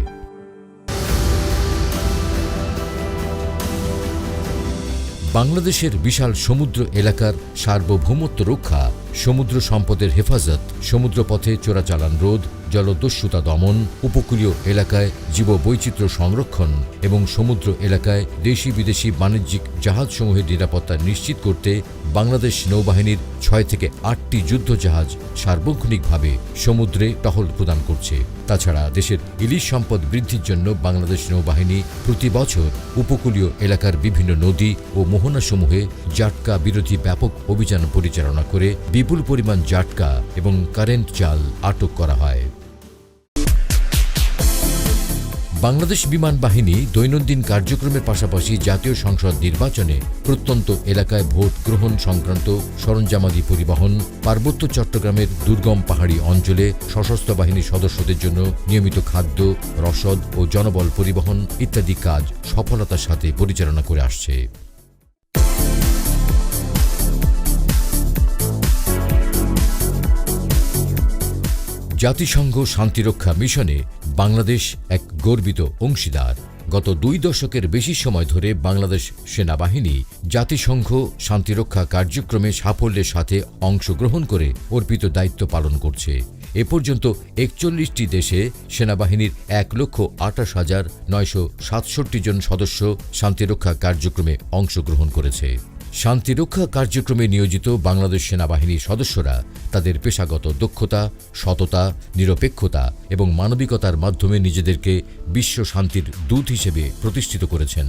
বাংলাদেশের বিশাল সমুদ্র এলাকার সার্বভৌমত্ব রক্ষা, সমুদ্র সম্পদের হেফাজত, সমুদ্রপথে চোরাচালান রোধ, জলদস্যুতা দমন, উপকূলীয় এলাকায় জীববৈচিত্র্য সংরক্ষণ এবং সমুদ্র এলাকায় দেশি বিদেশি বাণিজ্যিক জাহাজসমূহের নিরাপত্তা নিশ্চিত করতে বাংলাদেশ নৌবাহিনীর 6 থেকে 8টি যুদ্ধজাহাজ সার্বক্ষণিকভাবে সমুদ্রে টহল প্রদান করছে। তাছাড়া দেশের ইলিশ সম্পদ বৃদ্ধির জন্য বাংলাদেশ নৌবাহিনী প্রতি বছর উপকূলীয় এলাকার বিভিন্ন নদী ও মোহনাসমূহে জাটকা বিরোধী ব্যাপক অভিযান পরিচালনা করে বিপুল পরিমাণ জাটকা এবং কারেন্ট জাল আটক করা হয়। বাংলাদেশ বিমান বাহিনী দৈনন্দিন কার্যক্রমের পাশাপাশি জাতীয় সংসদ নির্বাচনে প্রত্যন্ত এলাকায় ভোট গ্রহণ সংক্রান্ত সরঞ্জামাদি পরিবহন, পার্বত্য চট্টগ্রামের দুর্গম পাহাড়ি অঞ্চলে সশস্ত্র বাহিনীর সদস্যদের জন্য নিয়মিত খাদ্য, রসদ ও জনবল পরিবহন ইত্যাদি কাজ সফলতার সাথে পরিচালনা করে আসছে। জাতিসংঘ শান্তিরক্ষা মিশনে বাংলাদেশ এক গর্বিত অংশীদার। গত 2 দশকের বেশি সময় ধরে বাংলাদেশ সেনাবাহিনী জাতিসংঘ শান্তিরক্ষা কার্যক্রমে সাফল্যের সাথে অংশগ্রহণ করে অর্পিত দায়িত্ব পালন করছে। এ পর্যন্ত 41টি দেশে সেনাবাহিনীর 1,28,967 জন সদস্য শান্তিরক্ষা কার্যক্রমে অংশগ্রহণ করেছে। শান্তিরক্ষা কার্যক্রমে নিয়োজিত বাংলাদেশ সেনাবাহিনীর সদস্যরা তাদের পেশাগত দক্ষতা, সততা, নিরপেক্ষতা এবং মানবিকতার মাধ্যমে নিজেদেরকে বিশ্ব শান্তির দূত হিসেবে প্রতিষ্ঠিত করেছেন।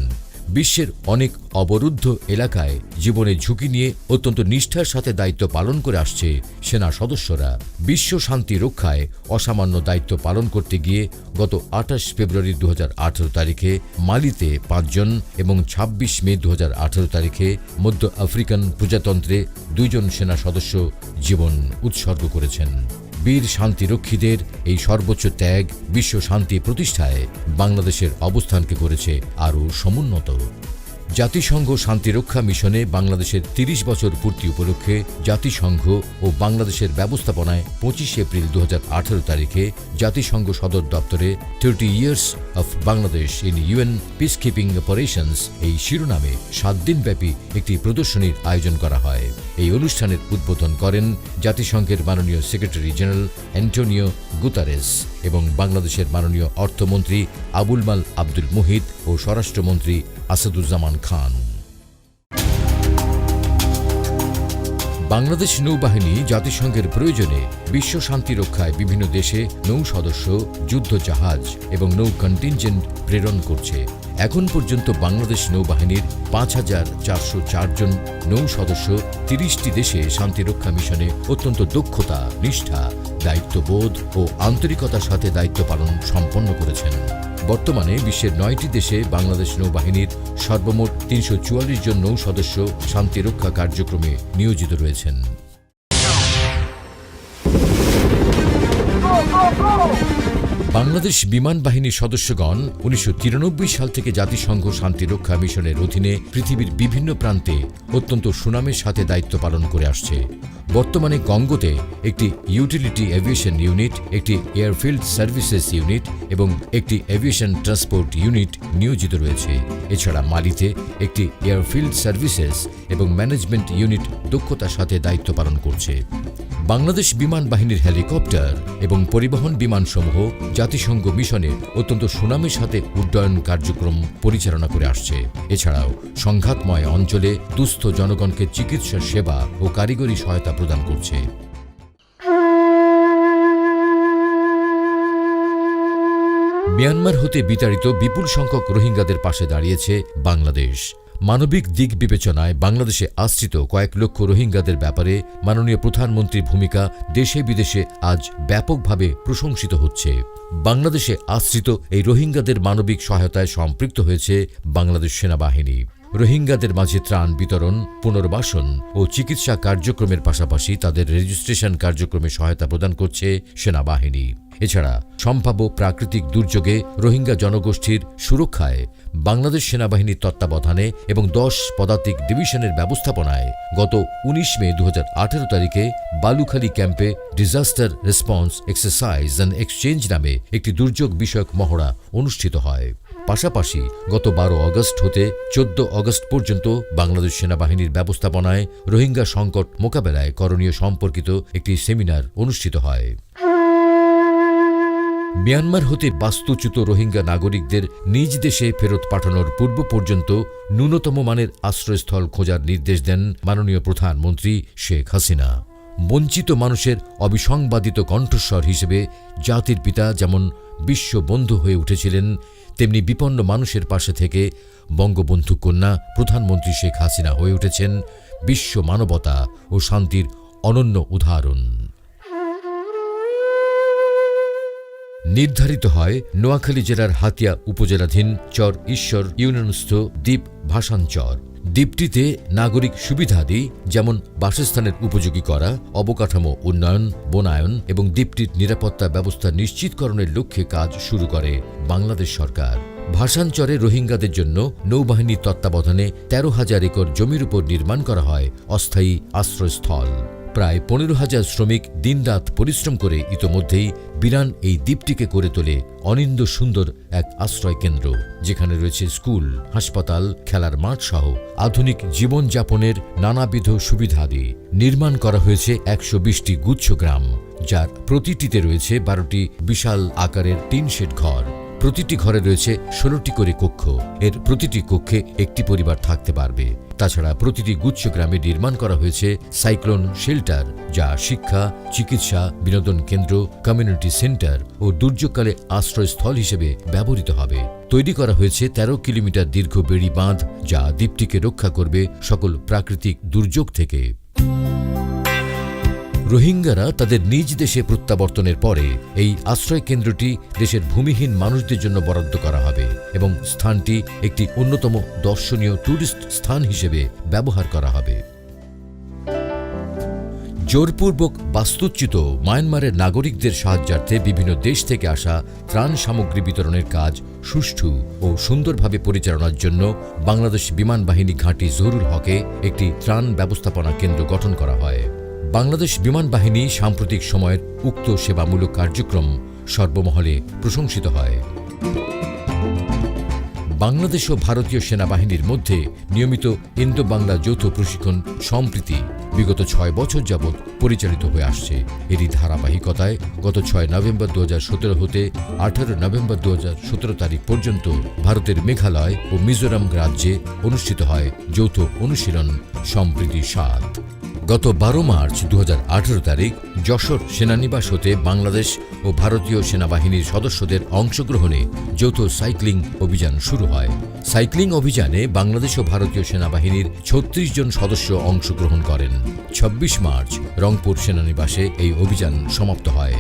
বিশ্বের অনেক অবরুদ্ধ এলাকায় জীবনে ঝুঁকি নিয়ে অত্যন্ত নিষ্ঠার সাথে দায়িত্ব পালন করে আসছে সেনা সদস্যরা। বিশ্ব শান্তি রক্ষায় অসামান্য দায়িত্ব পালন করতে গিয়ে গত 28 ফেব্রুয়ারি 2018 তারিখে মালিতে 5 জন এবং 26 মে 2018 তারিখে মধ্য আফ্রিকান প্রজাতন্ত্রে 2 জন সেনা সদস্য জীবন উৎসর্গ করেছেন। বীর শান্তিরক্ষীদের এই সর্বোচ্চ ত্যাগ বিশ্ব শান্তি প্রতিষ্ঠায় বাংলাদেশের অবস্থানকে করেছে আরও সমুন্নত। জাতিসংঘ শান্তিরক্ষা মিশনে বাংলাদেশের 30 বছর পূর্তি উপলক্ষে জাতিসংঘ ও বাংলাদেশের ব্যবস্থাপনায় 25 এপ্রিল 2018 তারিখে জাতিসংঘ সদর দপ্তরে 30 years of Bangladesh in UN peacekeeping operations এই শিরোনামে 7 দিনব্যাপী একটি প্রদর্শনীর আয়োজন করা হয়। এই অনুষ্ঠানের উদ্বোধন করেন জাতিসংঘের মাননীয় সেক্রেটারি জেনারেল অ্যান্টোনিও গুতারেস এবং বাংলাদেশের মাননীয় অর্থমন্ত্রী আবুল মাল আব্দুল মুহিত ও স্বরাষ্ট্রমন্ত্রী আসাদুজ্জামান খান। বাংলাদেশ নৌবাহিনী জাতিসংঘের প্রয়োজনে বিশ্ব শান্তি রক্ষায় বিভিন্ন দেশে নৌ সদস্য, যুদ্ধ জাহাজ এবং নৌ কন্টিনজেন্ট প্রেরণ করছে। এখন পর্যন্ত বাংলাদেশ নৌবাহিনীর 5,404 জন নৌ সদস্য 30টি দেশে শান্তিরক্ষা মিশনে অত্যন্ত দক্ষতা, নিষ্ঠা, দায়িত্ববোধ ও আন্তরিকতার সাথে দায়িত্ব পালন সম্পন্ন করেছেন। বর্তমানে বিশ্বের 9টি দেশে বাংলাদেশ নৌবাহিনীর সর্বমোট 344 জন নৌ সদস্য শান্তিরক্ষা কার্যক্রমে নিয়োজিত রয়েছেন। বাংলাদেশ বিমান বাহিনীর সদস্যগণ 1993 সাল থেকে জাতিসংঘ শান্তিরক্ষা মিশনের অধীনে পৃথিবীর বিভিন্ন প্রান্তে অত্যন্ত সুনামের সাথে দায়িত্ব পালন করে আসছে। বর্তমানে কঙ্গোতে একটি ইউটিলিটি এভিয়েশন ইউনিট, একটি এয়ারফিল্ড সার্ভিসেস ইউনিট এবং একটি এভিয়েশন ট্রান্সপোর্ট ইউনিট নিয়োজিত রয়েছে। এছাড়া মালিতে একটি এয়ারফিল্ড সার্ভিসেস এবং ম্যানেজমেন্ট ইউনিট দক্ষতার সাথে দায়িত্ব পালন করছে। বাংলাদেশ বিমান বাহিনীর হেলিকপ্টার এবং পরিবহন বিমানসমূহ জাতিসংঘ মিশনে অত্যন্ত সুনামের সাথে উড্ডয়ন কার্যক্রম পরিচালনা করে আসছে। এছাড়াও সংঘাতময় অঞ্চলে দুস্থ জনগণকে চিকিৎসা সেবা ও কারিগরি সহায়তা প্রদান করছে। মিয়ানমার হতে বিতাড়িত বিপুল সংখ্যক রোহিঙ্গাদের পাশে দাঁড়িয়েছে বাংলাদেশ। মানবিক দিক বিবেচনায় বাংলাদেশে আশ্রিত কয়েক লক্ষ রোহিঙ্গাদের ব্যাপারে মাননীয় প্রধানমন্ত্রীর ভূমিকা দেশে বিদেশে আজ ব্যাপকভাবে প্রশংসিত হচ্ছে। বাংলাদেশে আশ্রিত এই রোহিঙ্গাদের মানবিক সহায়তায় সম্পৃক্ত হয়েছে বাংলাদেশ সেনাবাহিনী। রোহিঙ্গাদের মাঝে ত্রাণ বিতরণ, পুনর্বাসন ও চিকিৎসা কার্যক্রমের পাশাপাশি তাদের রেজিস্ট্রেশন কার্যক্রমে সহায়তা প্রদান করছে সেনাবাহিনী। এছাড়া সম্ভাব্য প্রাকৃতিক দুর্যোগে রোহিঙ্গা জনগোষ্ঠীর সুরক্ষায় বাংলাদেশ সেনাবাহিনীর তত্ত্বাবধানে এবং 10 পদাতিক ডিভিশনের ব্যবস্থাপনায় গত 19 মে 2018 তারিখে বালুখালী ক্যাম্পে disaster response exercise and exchange নামে একটি দুর্যোগ বিষয়ক মহড়া অনুষ্ঠিত হয়। পাশাপাশি গত 12 আগস্ট হতে 14 আগস্ট পর্যন্ত বাংলাদেশ সেনাবাহিনীর ব্যবস্থাপনায় রোহিঙ্গা সংকট মোকাবেলায় করণীয় সম্পর্কিত একটি সেমিনার অনুষ্ঠিত হয়। মিয়ানমার হতে বাস্তুচ্যুত রোহিঙ্গা নাগরিকদের নিজ দেশে ফেরত পাঠানোর পূর্ব পর্যন্ত ন্যূনতম মানের আশ্রয়স্থল খোঁজার নির্দেশ দেন মাননীয় প্রধানমন্ত্রী শেখ হাসিনা। বঞ্চিত মানুষের অবিসংবাদিত কণ্ঠস্বর হিসেবে জাতির পিতা যেমন বিশ্ববন্ধু হয়ে উঠেছিলেন, তেমনি বিপন্ন মানুষের পাশে থেকে বঙ্গবন্ধু কন্যা প্রধানমন্ত্রী শেখ হাসিনা হয়ে উঠেছেন বিশ্ব মানবতা ও শান্তির অনন্য উদাহরণ। নির্ধারিত হয় নোয়াখালী জেলার হাতিয়া উপজেলাধীন চর ঈশ্বর ইউনিয়নস্থ দ্বীপ ভাসানচর। দ্বীপটিতে নাগরিক সুবিধাদি যেমন বাসস্থানের উপযোগী করা, অবকাঠামো উন্নয়ন, বনায়ন এবং দ্বীপটির নিরাপত্তা ব্যবস্থা নিশ্চিতকরণের লক্ষ্যে কাজ শুরু করে বাংলাদেশ সরকার। ভাসানচরে রোহিঙ্গাদের জন্য নৌবাহিনীর তত্ত্বাবধানে 13,000 একর জমির উপর নির্মাণ করা হয় অস্থায়ী আশ্রয়স্থল। প্রায় 15,000 শ্রমিক দিনরাত পরিশ্রম করে ইতোমধ্যেই বিরান এই দ্বীপটিকে করে তোলে অনিন্দ্য সুন্দর এক আশ্রয় কেন্দ্র, যেখানে রয়েছে স্কুল, হাসপাতাল, খেলার মাঠ সহ আধুনিক জীবনযাপনের নানাবিধ সুবিধাদি। নির্মাণ করা হয়েছে 120টি গুচ্ছ গ্রাম, যার প্রতিটিতে রয়েছে 12টি বিশাল আকারের টিন শেড ঘর। প্রতিটি ঘরে রয়েছে 16টি করে কক্ষ। এর প্রতিটি কক্ষে একটি পরিবার থাকতে পারবে। তাছাড়া প্রতিটি গুচ্ছ গ্রামে নির্মাণ করা হয়েছে সাইক্লোন শেল্টার, যা শিক্ষা, চিকিৎসা, বিনোদন কেন্দ্র, কমিউনিটি সেন্টার ও দুর্যোগকালে আশ্রয়স্থল হিসেবে ব্যবহৃত হবে। তৈরি করা হয়েছে 13 কিলোমিটার দীর্ঘ বেড়ি বাঁধ, যা দ্বীপটিকে রক্ষা করবে সকল প্রাকৃতিক দুর্যোগ থেকে। রোহিঙ্গারা তাদের নিজ দেশে প্রত্যাবর্তনের পরে এই আশ্রয় কেন্দ্রটি দেশের ভূমিহীন মানুষদের জন্য বরাদ্দ করা হবে এবং স্থানটি একটি অন্যতম দর্শনীয় ট্যুরিস্ট স্থান হিসেবে ব্যবহার করা হবে। জোরপূর্বক বাস্তুচ্যুত মায়ানমারের নাগরিকদের সাহায্যার্থে বিভিন্ন দেশ থেকে আসা ত্রাণ সামগ্রী বিতরণের কাজ সুষ্ঠু ও সুন্দরভাবে পরিচালনার জন্য বাংলাদেশ বিমান বাহিনী ঘাঁটি জহুরুল হকে একটি ত্রাণ ব্যবস্থাপনা কেন্দ্র গঠন করা হয়। বাংলাদেশ বিমান বাহিনী সাম্প্রতিক সময়ের উক্ত সেবামূলক কার্যক্রম সর্বমহলে প্রশংসিত হয়। বাংলাদেশ ও ভারতীয় সেনাবাহিনীর মধ্যে নিয়মিত ইন্দো বাংলা যৌথ প্রশিক্ষণ সম্প্রতি বিগত 6 বছর যাবৎ পরিচালিত হয়ে আসছে। এরই ধারাবাহিকতায় গত 6 নভেম্বর 2017 হতে 18 নভেম্বর 2017 তারিখ পর্যন্ত ভারতের মেঘালয় ও মিজোরাম রাজ্যে অনুষ্ঠিত হয় যৌথ অনুশীলন সম্প্রীতি 7। গত 12 মার্চ 2018 তারিখ যশোর সেনানিবাস হতে বাংলাদেশ ও ভারতীয় সেনাবাহিনীর সদস্যদের অংশগ্রহণে যৌথ সাইক্লিং অভিযান শুরু হয়। সাইক্লিং অভিযানে বাংলাদেশ ও ভারতীয় সেনাবাহিনীর 36 জন সদস্য অংশগ্রহণ করেন। 26 মার্চ রংপুর সেনানিবাসে এই অভিযান সমাপ্ত হয়।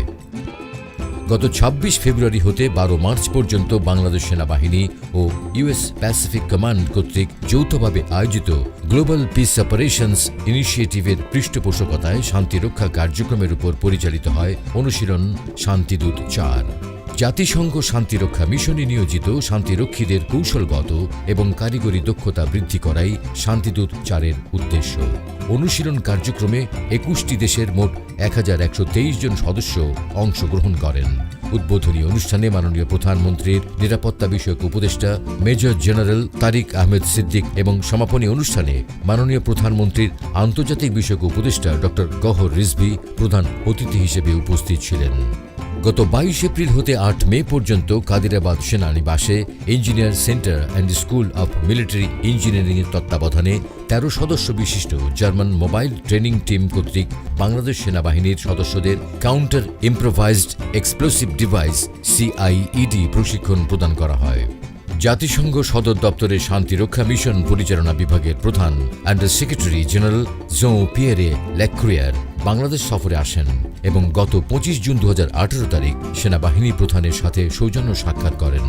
গত 26 ফেব্রুয়ারি হতে 12 মার্চ পর্যন্ত বাংলাদেশ সেনাবাহিনী ও ইউএস প্যাসিফিক কমান্ড কর্তৃক যৌথভাবে আয়োজিত গ্লোবাল পিস অপারেশনস ইনিশিয়েটিভের পৃষ্ঠপোষকতায় শান্তিরক্ষা কার্যক্রমের উপর পরিচালিত হয় অনুশীলন শান্তিদূত 4। জাতিসংঘ শান্তিরক্ষা মিশনে নিয়োজিত শান্তিরক্ষীদের কৌশলগত এবং কারিগরি দক্ষতা বৃদ্ধি করাই শান্তিদূত 4-এর উদ্দেশ্য। অনুশীলন কার্যক্রমে 21টি দেশের মোট 1123 জন সদস্য অংশগ্রহণ করেন। উদ্বোধনী অনুষ্ঠানে মাননীয় প্রধানমন্ত্রীর নিরাপত্তা বিষয়ক উপদেষ্টা মেজর জেনারেল তারিক আহমেদ সিদ্দিক এবং সমাপনী অনুষ্ঠানে মাননীয় প্রধানমন্ত্রীর আন্তর্জাতিক বিষয়ক উপদেষ্টা ডক্টর গহর রিজভী প্রধান অতিথি হিসেবে উপস্থিত ছিলেন। গত 22 এপ্রিল হতে 8 মে পর্যন্ত কাদিরাবাদ সেনানিবাসে engineer centre and school of military ইঞ্জিনিয়ারিংয়ের তত্ত্বাবধানে 13 সদস্য বিশিষ্ট জার্মান মোবাইল ট্রেনিং টিম কর্তৃক বাংলাদেশ সেনাবাহিনীর সদস্যদের counter improvised explosive device CIED প্রশিক্ষণ প্রদান করা হয়। জাতিসংঘ সদর দপ্তরের শান্তিরক্ষা মিশন পরিচালনা বিভাগের প্রধান আন্ডার সেক্রেটারি জেনারেল জো পিয়েরে লেক্রুয়ার বাংলাদেশ সফরে আসেন এবং গত 25 জুন 2018 তারিখ সেনাবাহিনী প্রধানের সাথে সৌজন্য সাক্ষাৎ করেন।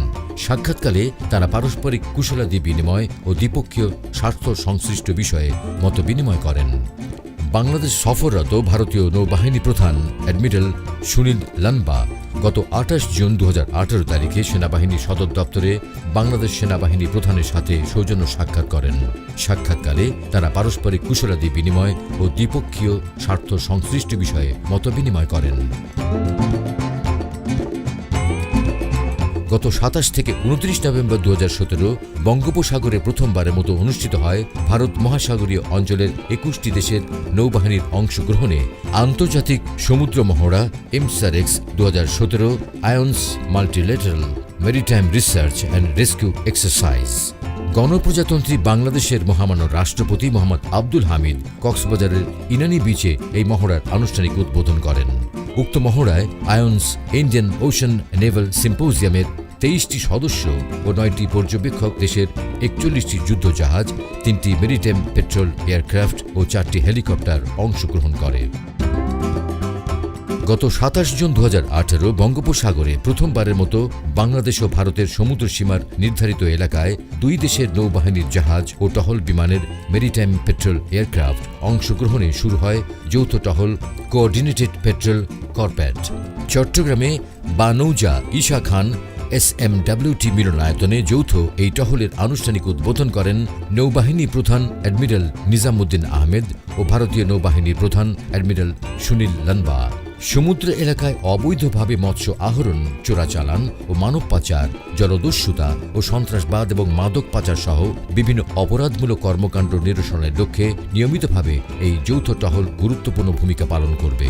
সাক্ষাৎকালে তারা পারস্পরিক কুশলাদি বিনিময় ও দ্বিপক্ষীয় স্বার্থ সংশ্লিষ্ট বিষয়ে মতবিনিময় করেন। বাংলাদেশ সফররত ভারতীয় নৌবাহিনী প্রধান অ্যাডমিরাল সুনীল লানবা গত 28 জুন 2018 তারিখে সেনাবাহিনী সদর দপ্তরে বাংলাদেশ সেনাবাহিনী প্রধানের সাথে সৌজন্য সাক্ষাৎ করেন। সাক্ষাৎকালে তারা পারস্পরিক কুশলাদি বিনিময় ও দ্বিপক্ষীয় স্বার্থ সংশ্লিষ্ট বিষয়ে মতবিনিময় করেন। গত 27 থেকে 29 নভেম্বর 2017 বঙ্গোপসাগরে প্রথমবারের মতো অনুষ্ঠিত হয় ভারত মহাসাগরীয় অঞ্চলের 21টি দেশের নৌবাহিনীর অংশগ্রহণে আন্তর্জাতিক সমুদ্র মহড়া এমসারেক্স 2017 আয়ন্স multilateral maritime research and rescue exercise. গণপ্রজাতন্ত্রী বাংলাদেশের মহামান্য রাষ্ট্রপতি মোহাম্মদ আব্দুল হামিদ কক্সবাজারের ইনানি বিচে এই মহড়ার আনুষ্ঠানিক উদ্বোধন করেন। উক্ত মহড়ায় আয়ন্স ইন্ডিয়ান ওশান নেভাল সিম্পোজিয়ামের 23টি সদস্য ও 9টি পর্যবেক্ষক দেশের 41টি যুদ্ধজাহাজ, 3টি মেরিটাইম পেট্রোল এয়ারক্রাফট ও 4টি হেলিকপ্টার অংশগ্রহণ করে। গত 27 জুন 2018 বঙ্গোপসাগরে প্রথমবারের মতো বাংলাদেশ ও ভারতের সমুদ্র সীমার নির্ধারিত এলাকায় দুই দেশের নৌবাহিনীর জাহাজ ও টহল বিমানের মেরিটাইম পেট্রোল এয়ারক্রাফট অংশগ্রহণে শুরু হয় যৌথ টহল কোঅর্ডিনেটেড পেট্রোল করপ্যাট। চট্টগ্রামে বানৌজা ঈশা খান SMWT মিলনায়তনে যৌথ এই টহলের আনুষ্ঠানিক উদ্বোধন করেন নৌবাহিনী প্রধান অ্যাডমিরাল নিজামুদ্দিন আহমেদ ও ভারতীয় নৌবাহিনীর প্রধান অ্যাডমিরাল সুনীল লানবা। সমুদ্র এলাকায় অবৈধভাবে মৎস্য আহরণ, চোরাচালান ও মানব পাচার, জলদস্যুতা ও সন্ত্রাসবাদ এবং মাদক পাচার সহ বিভিন্ন অপরাধমূলক কর্মকাণ্ড নিরসনের লক্ষ্যে নিয়মিতভাবে এই যৌথ টহল গুরুত্বপূর্ণ ভূমিকা পালন করবে।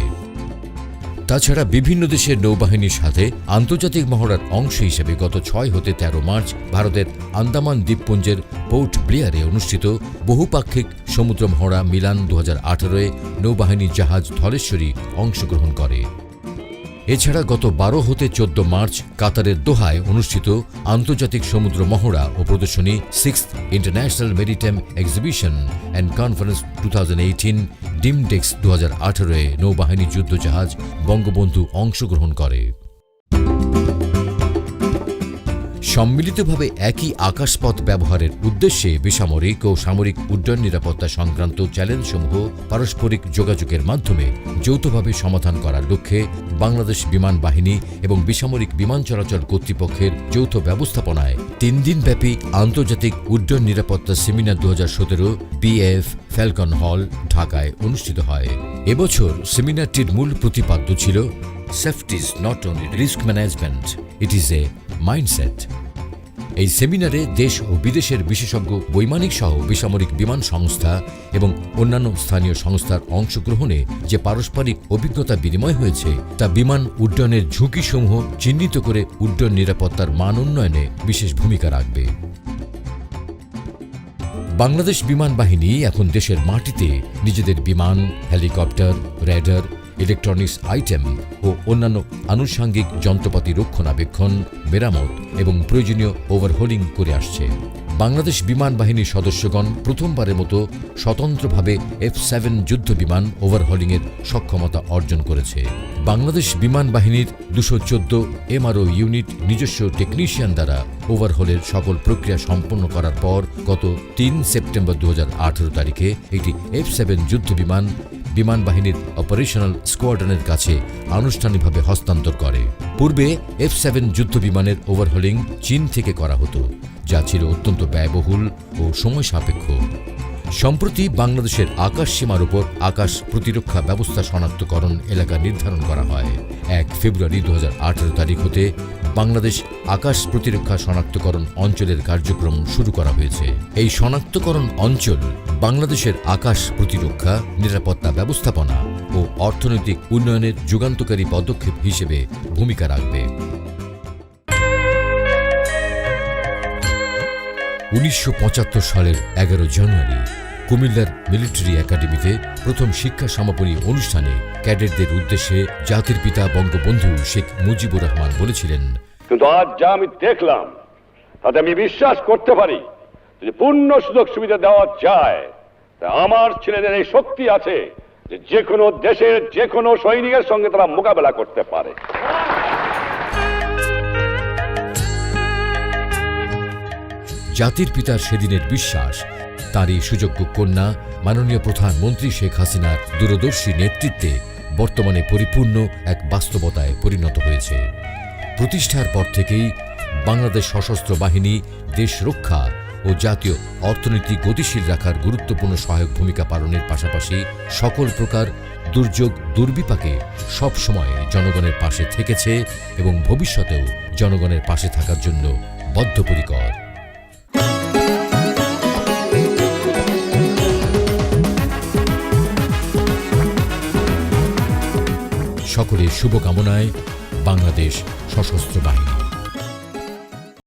তাছাড়া বিভিন্ন দেশের নৌবাহিনীর সাথে আন্তর্জাতিক মহড়ার অংশ হিসেবে গত 6 হতে 13 মার্চ ভারতের আন্দামান দ্বীপপুঞ্জের পোর্ট ব্লেয়ারে অনুষ্ঠিত বহুপাক্ষিক সমুদ্র মহড়া মিলান 2018-এ নৌবাহিনীর জাহাজ ধলেশ্বরী অংশগ্রহণ করে। এছাড়া গত 12 হতে 14 মার্চ কাতারের দোহায় অনুষ্ঠিত আন্তর্জাতিক সমুদ্র মহড়া ও প্রদর্শনী 6th international maritime exhibition and conference 2018 ডিমডেক্স 2018-এ নৌবাহিনী যুদ্ধজাহাজ বঙ্গবন্ধু অংশগ্রহণ করে। সম্মিলিতভাবে একই আকাশপথ ব্যবহারের উদ্দেশ্যে বেসামরিক ও সামরিক উড্ডয়ন নিরাপত্তা সংক্রান্ত চ্যালেঞ্জসমূহ পারস্পরিক যোগাযোগের মাধ্যমে যৌথভাবে সমাধান করার লক্ষ্যে বাংলাদেশ বিমান বাহিনী এবং বেসামরিক বিমান চলাচল কর্তৃপক্ষের যৌথ ব্যবস্থাপনায় 3 দিনব্যাপী আন্তর্জাতিক উড্ডয়ন নিরাপত্তা সেমিনার 2017 BAF ফ্যালকন হল ঢাকায় অনুষ্ঠিত হয়। এবছর সেমিনারটির মূল প্রতিপাদ্য ছিল safety is not only risk management, it is a mindset. এই সেমিনারে দেশ ও বিদেশের বিশেষজ্ঞ বৈমানিক সহ বেসামরিক বিমান সংস্থা এবং অন্যান্য স্থানীয় সংস্থার অংশগ্রহণে যে পারস্পরিক অভিজ্ঞতা বিনিময় হয়েছে তা বিমান উড্ডয়নের ঝুঁকিসমূহ চিহ্নিত করে উড্ডয়ন নিরাপত্তার মান উন্নয়নে বিশেষ ভূমিকা রাখবে। বাংলাদেশ বিমান বাহিনী এখন দেশের মাটিতে নিজেদের বিমান, হেলিকপ্টার, রেডার, ইলেকট্রনিক্স আইটেম ও অন্যান্য আনুষঙ্গিক যন্ত্রপাতি রক্ষণাবেক্ষণ, মেরামত এবং প্রয়োজনীয় ওভারহোলিং করে আসছে। বাংলাদেশ বিমান বাহিনীর সদস্যগণ প্রথমবারের মতো স্বতন্ত্রভাবে F-7 যুদ্ধ বিমান ওভারহলিংয়ের সক্ষমতা অর্জন করেছে। বাংলাদেশ বিমান বাহিনীর 214 MRO ইউনিট নিজস্ব টেকনিশিয়ান দ্বারা ওভারহলের সকল প্রক্রিয়া সম্পন্ন করার পর গত 3 সেপ্টেম্বর 2018 তারিখে একটি F-7 যুদ্ধ বিমান বিমান বাহিনীর অপারেশনাল স্কোয়াড্রনের কাছে আনুষ্ঠানিকভাবে হস্তান্তর করে। পূর্বে F-7 যুদ্ধ বিমানের ওভারহলিং চীন থেকে করা হতো, যা ছিল অত্যন্ত ব্যয়বহুল ও সময় সাপেক্ষ। সম্প্রতি বাংলাদেশের আকাশ সীমার উপর আকাশ প্রতিরক্ষা ব্যবস্থা শনাক্তকরণ এলাকা নির্ধারণ করা হয়। 1 ফেব্রুয়ারি 2018 তারিখ হতে বাংলাদেশ আকাশ প্রতিরক্ষা শনাক্তকরণ অঞ্চলের কার্যক্রম শুরু করা হয়েছে। এই শনাক্তকরণ অঞ্চল বাংলাদেশের আকাশ প্রতিরক্ষা, নিরাপত্তা ব্যবস্থাপনা ও অর্থনৈতিক উন্নয়নের যুগান্তকারী পদক্ষেপ হিসেবে ভূমিকা রাখবে। 1975 সালের 11 জানুয়ারি কুমিল্লার মিলিটারি একাডেমিতে প্রথম শিক্ষা সমাপনী অনুষ্ঠানে ক্যাডেটদের উদ্দেশ্যে জাতির পিতা বঙ্গবন্ধু শেখ মুজিবুর রহমান বলেছিলেন, কিন্তু আজ যা আমি দেখলাম তাতে আমি বিশ্বাস করতে পারি যদি পূর্ণ সুযোগ সুবিধা দেওয়া যায় তা আমার ছেলেদের এই শক্তি আছে যে কোনো দেশের যে কোনো সৈনিকের সঙ্গে তারা মোকাবেলা করতে পারে। জাতির পিতার সেদিনের বিশ্বাস তাঁরই সুযোগ্য কন্যা মাননীয় প্রধানমন্ত্রী শেখ হাসিনার দূরদর্শী নেতৃত্বে বর্তমানে পরিপূর্ণ এক বাস্তবতায় পরিণত হয়েছে। প্রতিষ্ঠার পর থেকেই বাংলাদেশ সশস্ত্র বাহিনী দেশ রক্ষা ও জাতীয় অর্থনীতি গতিশীল রাখার গুরুত্বপূর্ণ সহায়ক ভূমিকা পালনের পাশাপাশি সকল প্রকার দুর্যোগ দুর্বিপাকে সব সময় জনগণের পাশে থেকেছে এবং ভবিষ্যতেও জনগণের পাশে থাকার জন্য বদ্ধপরিকর। সকলের শুভকামনায় বাংলাদেশ সশস্ত্র বাহিনী।